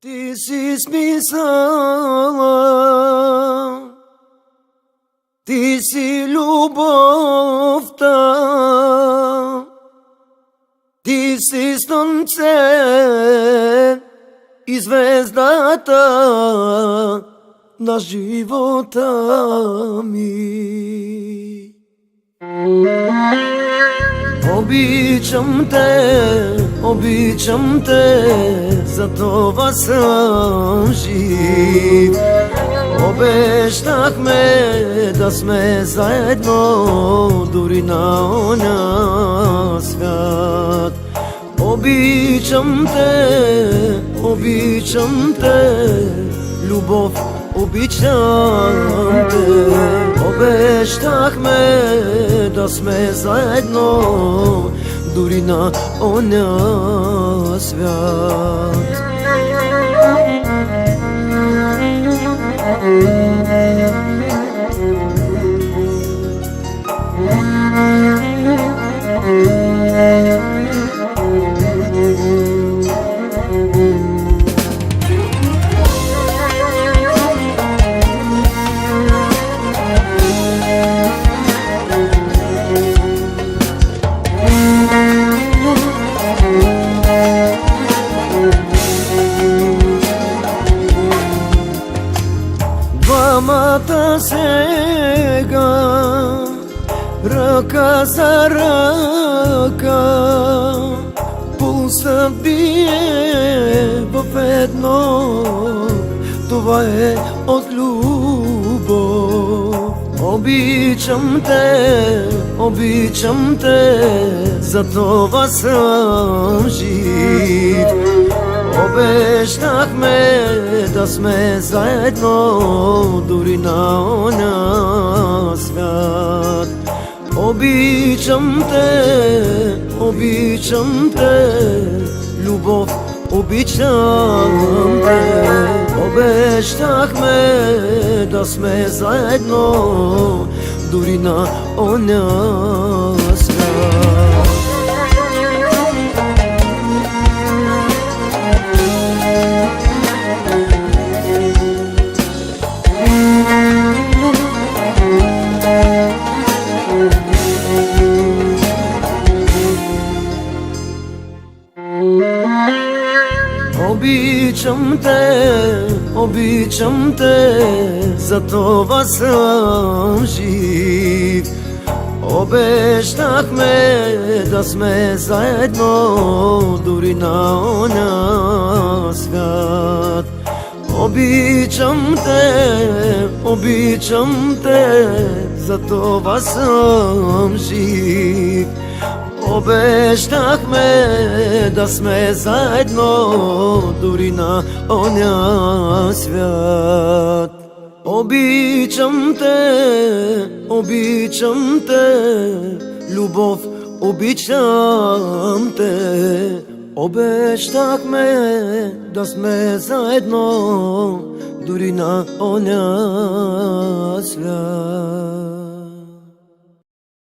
Ти си смисъла, ти си любовта, ти си слънце и звездата на живота ми. Обичам те, за това съм жив. Обещахме да сме заедно, дори на оня свят. Обичам те, любов, обичам те. Обещахме да сме заедно, дори на оня свят. Двамата сега, ръка за ръка, пулсът бие в едно. Това е от любов. Обичам те, за това съм жив. Обещахме да сме заедно, дори на оня свят. Обичам те, любов, обичам те. Обещахме да сме заедно, дори на оня свят. Обичам те, за това съм жив. Обещахме да сме заедно, дори на оня свят. Обичам те, за това съм жив. Обещахме да сме заедно, дори на оня свят. Обичам те, любов, обичам те. Обещахме да сме заедно, дори на оня свят.